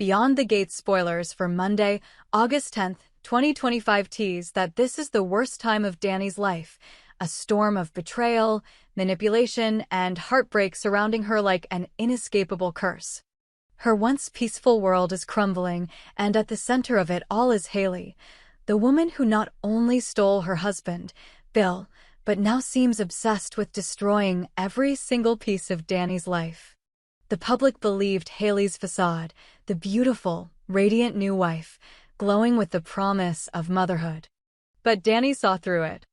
Beyond the Gates spoilers for Monday, August 10th, 2025 tease that this is the worst time of Dani's life, a storm of betrayal, manipulation, and heartbreak surrounding her like an inescapable curse. Her once peaceful world is crumbling, and at the center of it all is Haley, the woman who not only stole her husband, Bill, but now seems obsessed with destroying every single piece of Dani's life. The public believed Haley's facade, the beautiful, radiant new wife, glowing with the promise of motherhood. But Dani saw through it.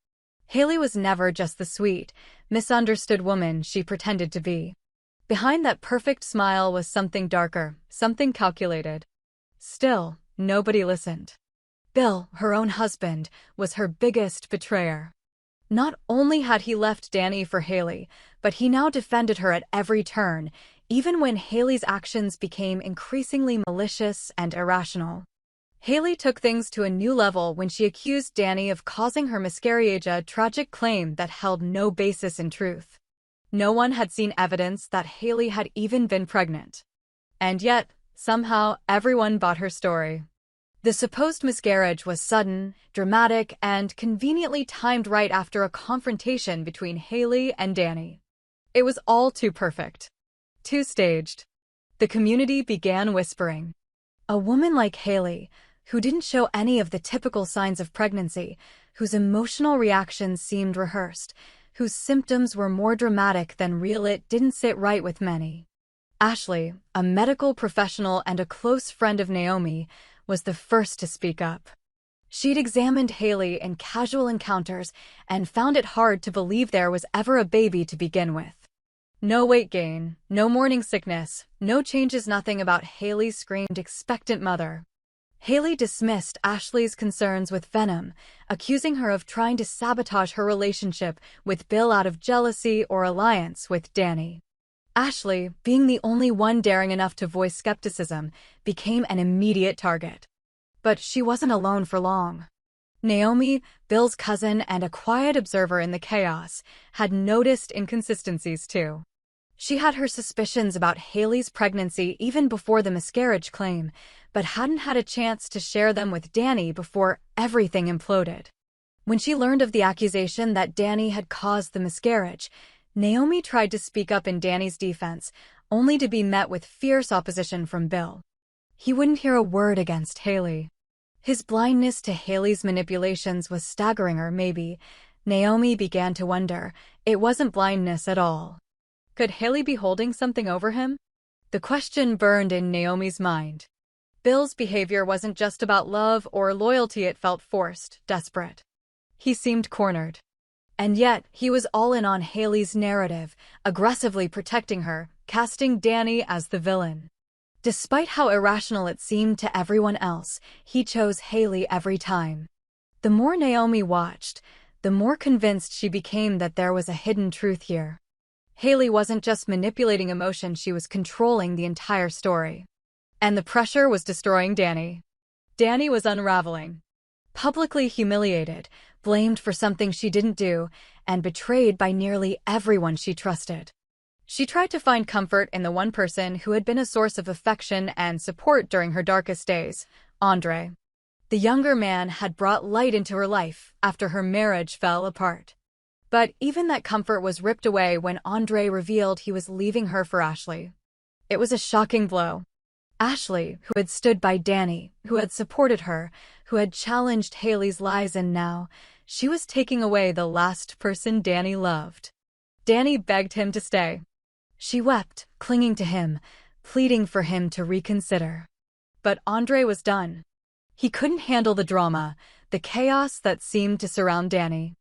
Haley was never just the sweet, misunderstood woman she pretended to be. Behind that perfect smile was something darker, something calculated. Still, nobody listened. Bill, her own husband, was her biggest betrayer. Not only had he left Dani for Haley, but he now defended her at every turn, even when Haley's actions became increasingly malicious and irrational. Haley took things to a new level when she accused Dani of causing her miscarriage, a tragic claim that held no basis in truth. No one had seen evidence that Haley had even been pregnant. And yet, somehow, everyone bought her story. The supposed miscarriage was sudden, dramatic, and conveniently timed right after a confrontation between Haley and Dani. It was all too perfect. Too staged. The community began whispering. A woman like Haley, who didn't show any of the typical signs of pregnancy, whose emotional reactions seemed rehearsed, whose symptoms were more dramatic than real, it didn't sit right with many. Ashley, a medical professional and a close friend of Naomi, was the first to speak up. She'd examined Haley in casual encounters and found it hard to believe there was ever a baby to begin with. No weight gain, no morning sickness, no changes, nothing about Haley screamed expectant mother. Haley dismissed Ashley's concerns with venom, accusing her of trying to sabotage her relationship with Bill out of jealousy or alliance with Dani. Ashley, being the only one daring enough to voice skepticism, became an immediate target. But she wasn't alone for long. Naomi, Bill's cousin and a quiet observer in the chaos, had noticed inconsistencies too. She had her suspicions about Haley's pregnancy even before the miscarriage claim, but hadn't had a chance to share them with Dani before everything imploded. When she learned of the accusation that Dani had caused the miscarriage, Naomi tried to speak up in Dani's defense, only to be met with fierce opposition from Bill. He wouldn't hear a word against Haley. His blindness to Haley's manipulations was staggering her. Maybe, Naomi began to wonder, it wasn't blindness at all. Could Haley be holding something over him? The question burned in Naomi's mind. Bill's behavior wasn't just about love or loyalty, it felt forced, desperate. He seemed cornered. And yet, he was all in on Haley's narrative, aggressively protecting her, casting Dani as the villain. Despite how irrational it seemed to everyone else, he chose Haley every time. The more Naomi watched, the more convinced she became that there was a hidden truth here. Haley wasn't just manipulating emotion, she was controlling the entire story. And the pressure was destroying Dani. Dani was unraveling. Publicly humiliated, blamed for something she didn't do, and betrayed by nearly everyone she trusted. She tried to find comfort in the one person who had been a source of affection and support during her darkest days, Andre. The younger man had brought light into her life after her marriage fell apart. But even that comfort was ripped away when Andre revealed he was leaving her for Ashley. It was a shocking blow. Ashley, who had stood by Dani, who had supported her, who had challenged Haley's lies, and now, she was taking away the last person Dani loved. Dani begged him to stay. She wept, clinging to him, pleading for him to reconsider. But Andre was done. He couldn't handle the drama, the chaos that seemed to surround Dani.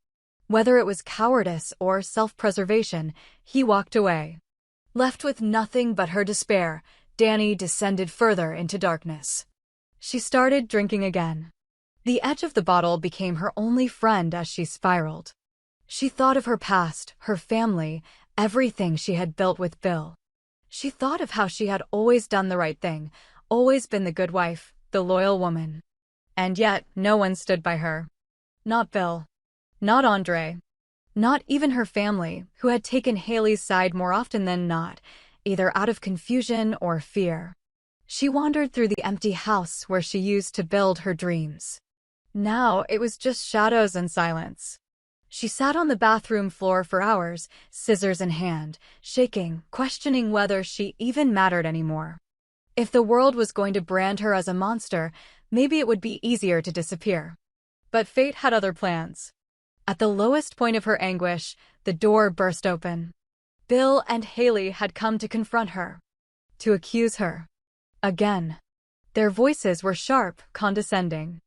Whether it was cowardice or self-preservation, he walked away. Left with nothing but her despair, Dani descended further into darkness. She started drinking again. The edge of the bottle became her only friend as she spiraled. She thought of her past, her family, everything she had built with Bill. She thought of how she had always done the right thing, always been the good wife, the loyal woman. And yet, no one stood by her. Not Bill. Not Andre. Not even her family, who had taken Haley's side more often than not, either out of confusion or fear. She wandered through the empty house where she used to build her dreams. Now it was just shadows and silence. She sat on the bathroom floor for hours, scissors in hand, shaking, questioning whether she even mattered anymore. If the world was going to brand her as a monster, maybe it would be easier to disappear. But fate had other plans. At the lowest point of her anguish, the door burst open. Bill and Haley had come to confront her. To accuse her. Again. Their voices were sharp, condescending.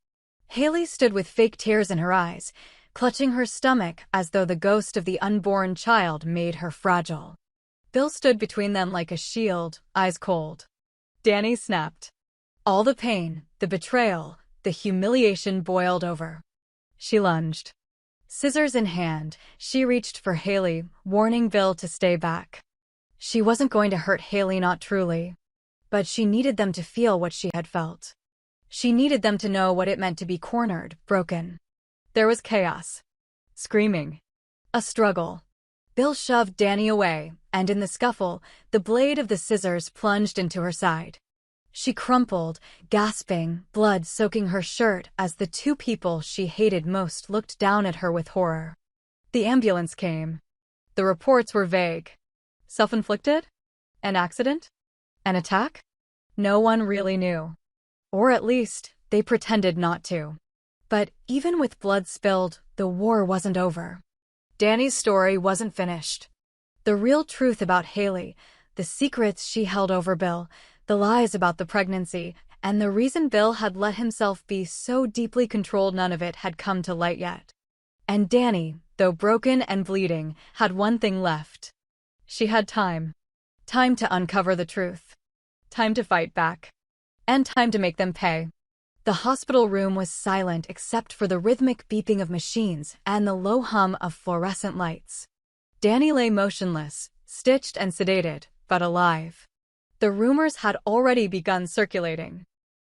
Haley stood with fake tears in her eyes, clutching her stomach as though the ghost of the unborn child made her fragile. Bill stood between them like a shield, eyes cold. Dani snapped. All the pain, the betrayal, the humiliation boiled over. She lunged. Scissors in hand, she reached for Haley, warning Bill to stay back. She wasn't going to hurt Haley, not truly. But she needed them to feel what she had felt. She needed them to know what it meant to be cornered, broken. There was chaos. Screaming. A struggle. Bill shoved Dani away, and in the scuffle, the blade of the scissors plunged into her side. She crumpled, gasping, blood soaking her shirt as the two people she hated most looked down at her with horror. The ambulance came. The reports were vague. Self-inflicted? An accident? An attack? No one really knew. Or at least, they pretended not to. But even with blood spilled, the war wasn't over. Dani's story wasn't finished. The real truth about Haley, the secrets she held over Bill, the lies about the pregnancy, and the reason Bill had let himself be so deeply controlled, none of it had come to light yet. And Dani, though broken and bleeding, had one thing left. She had time. Time to uncover the truth. Time to fight back. And time to make them pay. The hospital room was silent except for the rhythmic beeping of machines and the low hum of fluorescent lights. Dani lay motionless, stitched and sedated, but alive. The rumors had already begun circulating.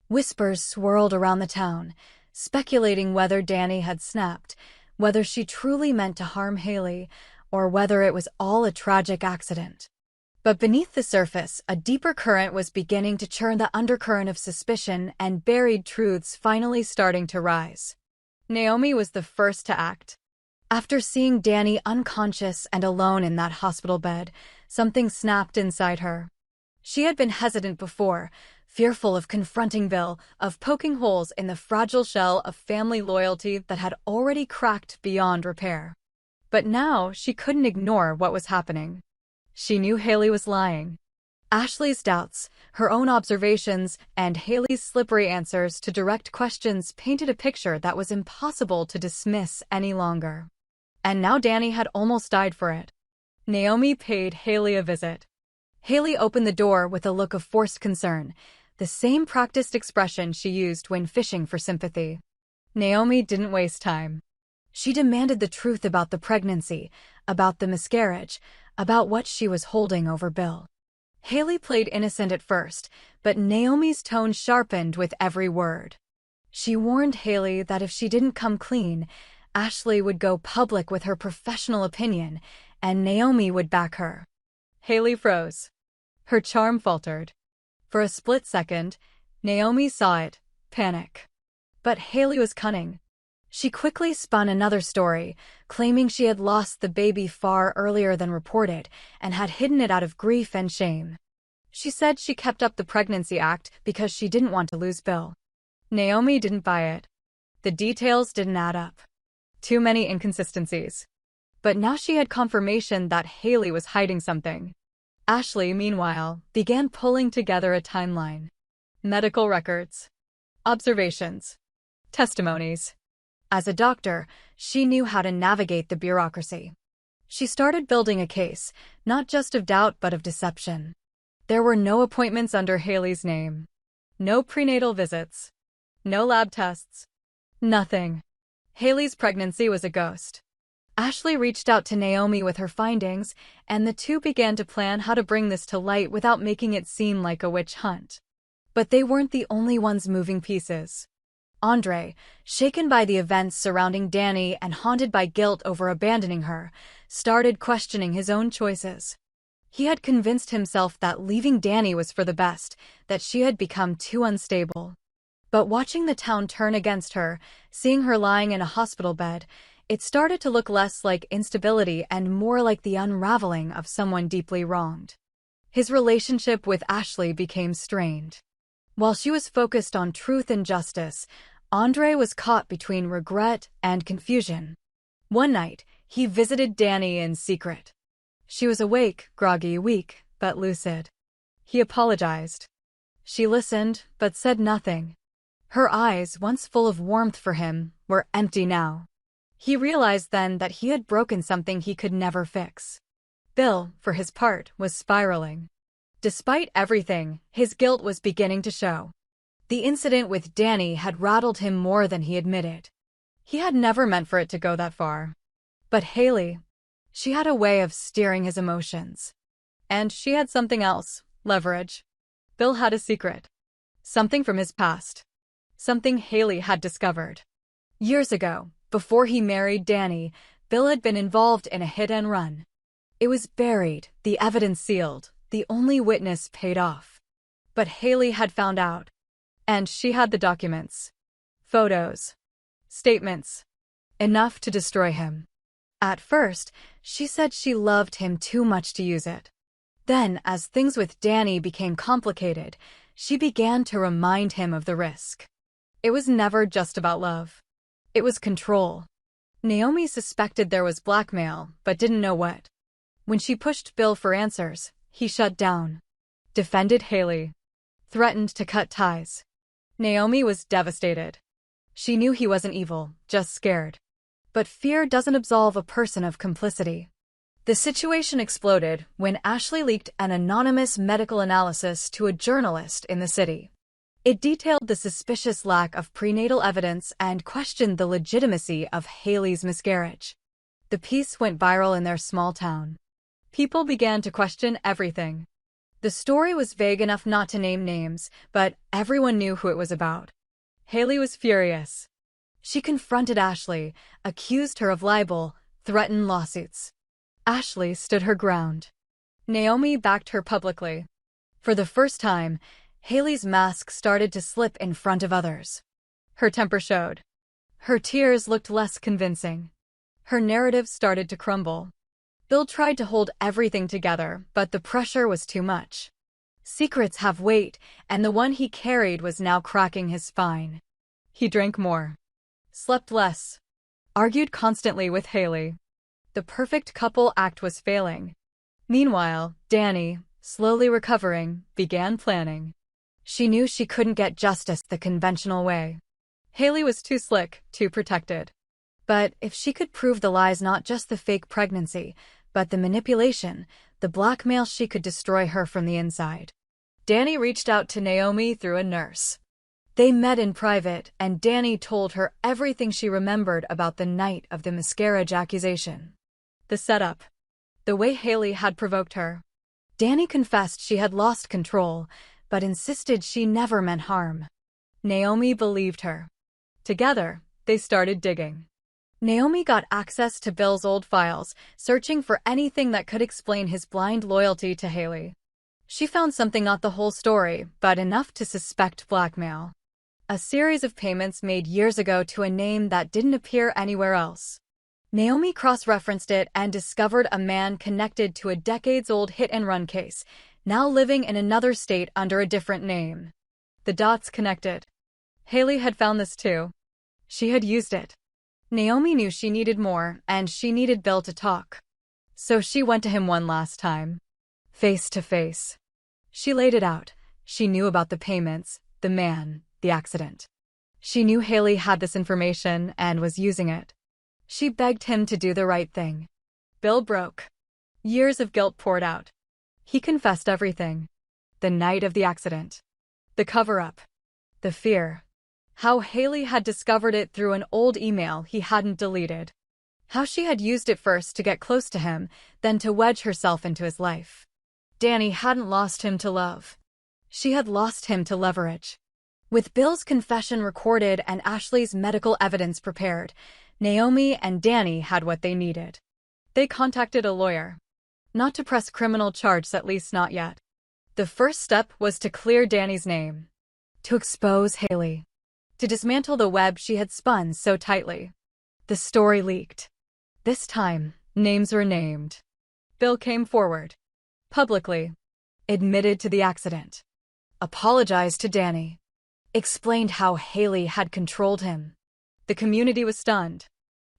Whispers swirled around the town, speculating whether Dani had snapped, whether she truly meant to harm Haley, or whether it was all a tragic accident. But beneath the surface, a deeper current was beginning to churn, the undercurrent of suspicion and buried truths finally starting to rise. Naomi was the first to act. After seeing Dani unconscious and alone in that hospital bed, something snapped inside her. She had been hesitant before, fearful of confronting Bill, of poking holes in the fragile shell of family loyalty that had already cracked beyond repair. But now she couldn't ignore what was happening. She knew Haley was lying. Ashley's doubts, her own observations, and Haley's slippery answers to direct questions painted a picture that was impossible to dismiss any longer. And now Dani had almost died for it. Naomi paid Haley a visit. Haley opened the door with a look of forced concern, the same practiced expression she used when fishing for sympathy. Naomi didn't waste time. She demanded the truth about the pregnancy, about the miscarriage, about what she was holding over Bill. Haley played innocent at first, but Naomi's tone sharpened with every word. She warned Haley that if she didn't come clean, Ashley would go public with her professional opinion, and Naomi would back her. Haley froze. Her charm faltered. For a split second, Naomi saw it, panic. But Haley was cunning. She quickly spun another story, claiming she had lost the baby far earlier than reported and had hidden it out of grief and shame. She said she kept up the pregnancy act because she didn't want to lose Bill. Naomi didn't buy it. The details didn't add up. Too many inconsistencies. But now she had confirmation that Haley was hiding something. Ashley, meanwhile, began pulling together a timeline. Medical records. Observations. Testimonies. As a doctor, she knew how to navigate the bureaucracy. She started building a case, not just of doubt but of deception. There were no appointments under Haley's name. No prenatal visits. No lab tests. Nothing. Haley's pregnancy was a ghost. Ashley reached out to Naomi with her findings, and the two began to plan how to bring this to light without making it seem like a witch hunt. But they weren't the only ones moving pieces. Andre, shaken by the events surrounding Dani and haunted by guilt over abandoning her, started questioning his own choices. He had convinced himself that leaving Dani was for the best, that she had become too unstable. But watching the town turn against her, seeing her lying in a hospital bed, it started to look less like instability and more like the unraveling of someone deeply wronged. His relationship with Ashley became strained. While she was focused on truth and justice, Andre was caught between regret and confusion. One night, he visited Dani in secret. She was awake, groggy, weak, but lucid. He apologized. She listened, but said nothing. Her eyes, once full of warmth for him, were empty now. He realized then that he had broken something he could never fix. Bill, for his part, was spiraling. Despite everything, his guilt was beginning to show. The incident with Dani had rattled him more than he admitted. He had never meant for it to go that far. But Haley, she had a way of steering his emotions. And she had something else, leverage. Bill had a secret. Something from his past. Something Haley had discovered. Years ago, before he married Dani, Bill had been involved in a hit and run. It was buried, the evidence sealed, the only witness paid off. But Haley had found out. And she had the documents. Photos. Statements. Enough to destroy him. At first, she said she loved him too much to use it. Then, as things with Dani became complicated, she began to remind him of the risk. It was never just about love. It was control. Naomi suspected there was blackmail, but didn't know what. When she pushed Bill for answers, he shut down. Defended Haley. Threatened to cut ties. Naomi was devastated. She knew he wasn't evil, just scared. But fear doesn't absolve a person of complicity. The situation exploded when Ashley leaked an anonymous medical analysis to a journalist in the city. It detailed the suspicious lack of prenatal evidence and questioned the legitimacy of Haley's miscarriage. The piece went viral in their small town. People began to question everything. The story was vague enough not to name names, but everyone knew who it was about. Haley was furious. She confronted Ashley, accused her of libel, threatened lawsuits. Ashley stood her ground. Naomi backed her publicly. For the first time, Haley's mask started to slip in front of others. Her temper showed. Her tears looked less convincing. Her narrative started to crumble. Bill tried to hold everything together, but the pressure was too much. Secrets have weight, and the one he carried was now cracking his spine. He drank more. Slept less. Argued constantly with Haley. The perfect couple act was failing. Meanwhile, Dani, slowly recovering, began planning. She knew she couldn't get justice the conventional way. Haley was too slick, too protected. But if she could prove the lies, not just the fake pregnancy, but the manipulation, the blackmail, she could destroy her from the inside. Dani reached out to Naomi through a nurse. They met in private, and Dani told her everything she remembered about the night of the miscarriage accusation. The setup. The way Haley had provoked her. Dani confessed she had lost control, but insisted she never meant harm. Naomi believed her. Together, they started digging. Naomi got access to Bill's old files, searching for anything that could explain his blind loyalty to Haley. She found something, not the whole story, but enough to suspect blackmail. A series of payments made years ago to a name that didn't appear anywhere else. Naomi cross-referenced it and discovered a man connected to a decades-old hit-and-run case, now living in another state under a different name. The dots connected. Haley had found this too. She had used it. Naomi knew she needed more, and she needed Bill to talk. So she went to him one last time. Face to face. She laid it out. She knew about the payments, the man, the accident. She knew Haley had this information and was using it. She begged him to do the right thing. Bill broke. Years of guilt poured out. He confessed everything. The night of the accident. The cover-up. The fear. How Haley had discovered it through an old email he hadn't deleted. How she had used it first to get close to him, then to wedge herself into his life. Dani hadn't lost him to love. She had lost him to leverage. With Bill's confession recorded and Ashley's medical evidence prepared, Naomi and Dani had what they needed. They contacted a lawyer. Not to press criminal charges, at least not yet. The first step was to clear Dani's name, to expose Haley, to dismantle the web she had spun so tightly. The story leaked. This time, names were named. Bill came forward, publicly, admitted to the accident, apologized to Dani, explained how Haley had controlled him. The community was stunned.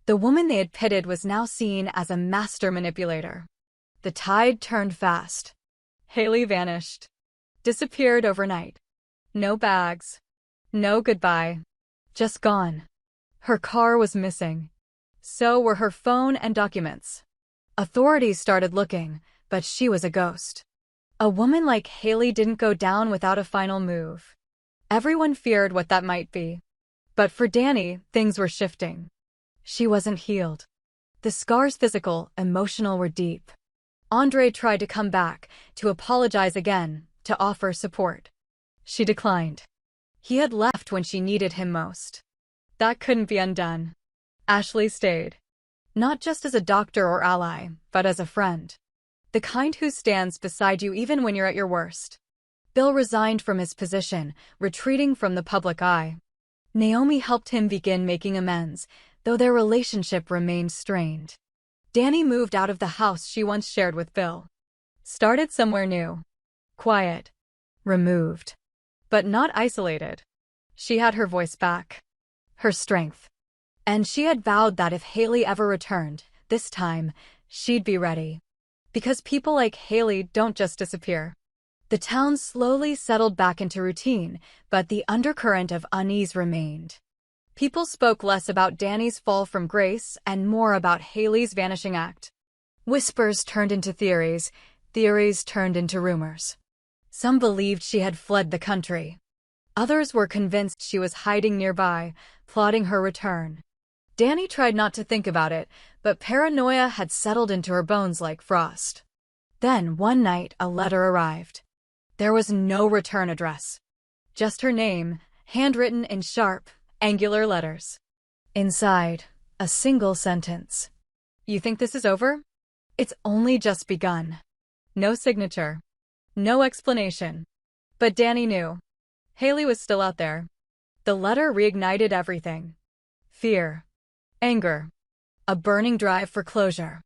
The woman they had pitted was now seen as a master manipulator. The tide turned fast. Haley vanished. Disappeared overnight. No bags. No goodbye. Just gone. Her car was missing. So were her phone and documents. Authorities started looking, but she was a ghost. A woman like Haley didn't go down without a final move. Everyone feared what that might be. But for Dani, things were shifting. She wasn't healed. The scars, physical, emotional, were deep. Andre tried to come back, to apologize again, to offer support. She declined. He had left when she needed him most. That couldn't be undone. Ashley stayed. Not just as a doctor or ally, but as a friend. The kind who stands beside you even when you're at your worst. Bill resigned from his position, retreating from the public eye. Naomi helped him begin making amends, though their relationship remained strained. Dani moved out of the house she once shared with Bill. Started somewhere new. Quiet. Removed. But not isolated. She had her voice back. Her strength. And she had vowed that if Haley ever returned, this time, she'd be ready. Because people like Haley don't just disappear. The town slowly settled back into routine, but the undercurrent of unease remained. People spoke less about Dani's fall from grace and more about Haley's vanishing act. Whispers turned into theories, theories turned into rumors. Some believed she had fled the country. Others were convinced she was hiding nearby, plotting her return. Dani tried not to think about it, but paranoia had settled into her bones like frost. Then, one night, a letter arrived. There was no return address. Just her name, handwritten in sharp, angular letters. Inside, a single sentence. You think this is over? It's only just begun. No signature. No explanation. But Dani knew. Haley was still out there. The letter reignited everything. Fear. Anger. A burning drive for closure.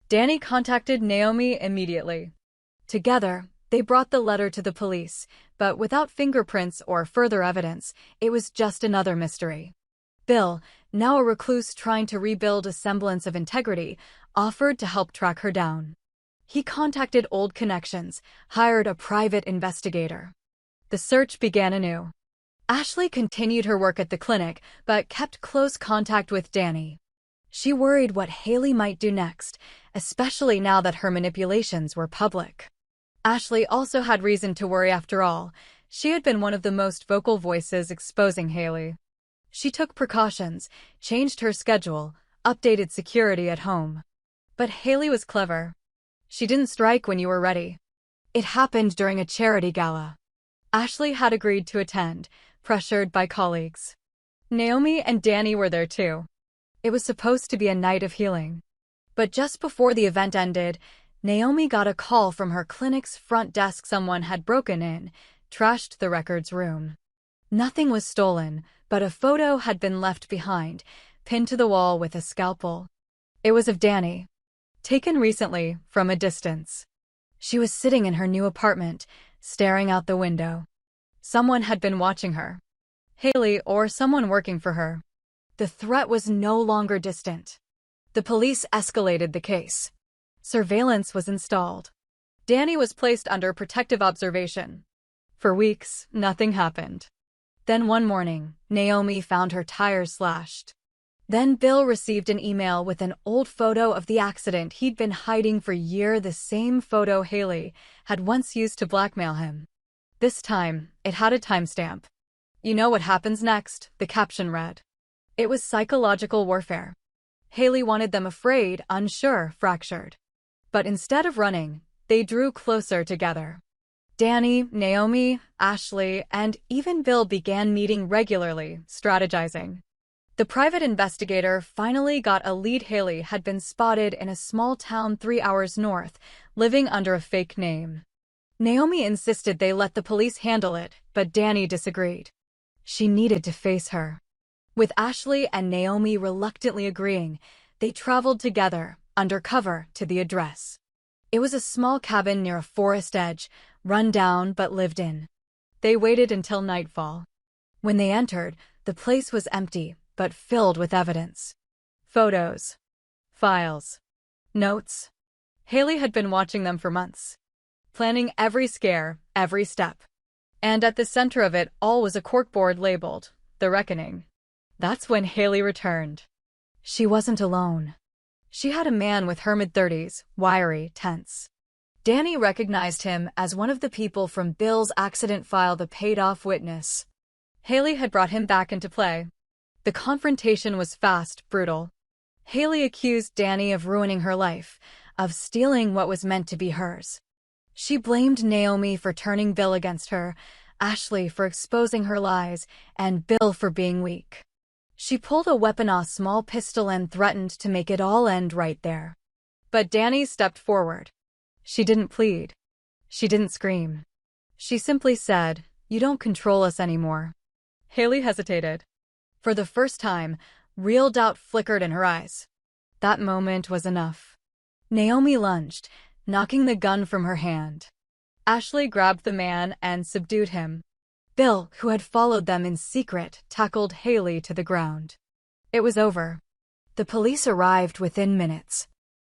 Dani contacted Naomi immediately. Together, they brought the letter to the police, but without fingerprints or further evidence, it was just another mystery. Bill, now a recluse trying to rebuild a semblance of integrity, offered to help track her down. He contacted old connections, hired a private investigator. The search began anew. Ashley continued her work at the clinic, but kept close contact with Dani. She worried what Haley might do next, especially now that her manipulations were public. Ashley also had reason to worry after all. She had been one of the most vocal voices exposing Haley. She took precautions, changed her schedule, updated security at home. But Haley was clever. She didn't strike when you were ready. It happened during a charity gala. Ashley had agreed to attend, pressured by colleagues. Naomi and Dani were there too. It was supposed to be a night of healing. But just before the event ended, Naomi got a call from her clinic's front desk. Someone had broken in, trashed the records room. Nothing was stolen, but a photo had been left behind, pinned to the wall with a scalpel. It was of Dani, taken recently from a distance. She was sitting in her new apartment, staring out the window. Someone had been watching her. Haley or someone working for her. The threat was no longer distant. The police escalated the case. Surveillance was installed. Dani was placed under protective observation. For weeks, nothing happened. Then one morning, Naomi found her tires slashed. Then Bill received an email with an old photo of the accident he'd been hiding for years, the same photo Haley had once used to blackmail him. This time, it had a timestamp. You know what happens next, the caption read. It was psychological warfare. Haley wanted them afraid, unsure, fractured. But instead of running, they drew closer together. Dani, Naomi, Ashley, and even Bill began meeting regularly, strategizing. The private investigator finally got a lead. Haley had been spotted in a small town 3 hours north, living under a fake name. Naomi insisted they let the police handle it, but Dani disagreed. She needed to face her. With Ashley and Naomi reluctantly agreeing, they traveled together, undercover, to the address. It was a small cabin near a forest edge, run down but lived in. They waited until nightfall. When they entered, the place was empty, but filled with evidence. Photos. Files. Notes. Haley had been watching them for months, planning every scare, every step. And at the center of it all was a corkboard labeled, The Reckoning. That's when Haley returned. She wasn't alone. She had a man with her mid-30s, wiry, tense. Dani recognized him as one of the people from Bill's accident file, the paid-off witness. Haley had brought him back into play. The confrontation was fast, brutal. Haley accused Dani of ruining her life, of stealing what was meant to be hers. She blamed Naomi for turning Bill against her, Ashley for exposing her lies, and Bill for being weak. She pulled a weapon, a small pistol, and threatened to make it all end right there. But Dani stepped forward. She didn't plead. She didn't scream. She simply said, "You don't control us anymore." Haley hesitated. For the first time, real doubt flickered in her eyes. That moment was enough. Naomi lunged, knocking the gun from her hand. Ashley grabbed the man and subdued him. Bill, who had followed them in secret, tackled Haley to the ground. It was over. The police arrived within minutes.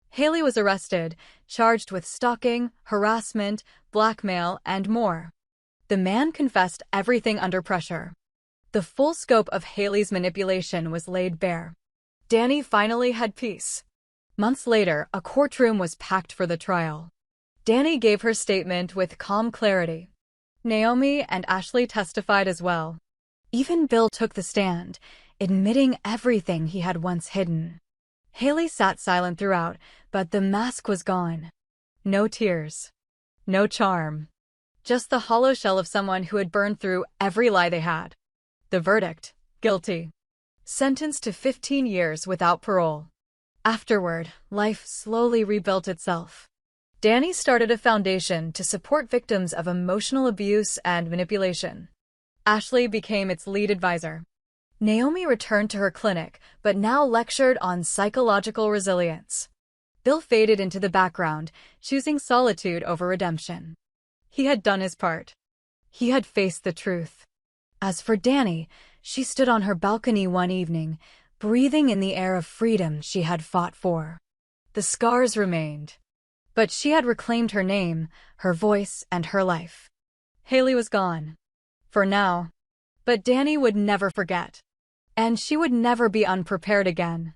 Haley was arrested, charged with stalking, harassment, blackmail, and more. The man confessed everything under pressure. The full scope of Haley's manipulation was laid bare. Dani finally had peace. Months later, a courtroom was packed for the trial. Dani gave her statement with calm clarity. Naomi and Ashley testified as well. Even Bill took the stand, admitting everything he had once hidden. Haley sat silent throughout, but the mask was gone. No tears. No charm. Just the hollow shell of someone who had burned through every lie they had. The verdict: guilty. Sentenced to 15 years without parole. Afterward, life slowly rebuilt itself. Dani started a foundation to support victims of emotional abuse and manipulation. Ashley became its lead advisor. Naomi returned to her clinic, but now lectured on psychological resilience. Bill faded into the background, choosing solitude over redemption. He had done his part. He had faced the truth. As for Dani, she stood on her balcony one evening, breathing in the air of freedom she had fought for. The scars remained. But she had reclaimed her name, her voice, and her life. Haley was gone. For now. But Dani would never forget. And she would never be unprepared again.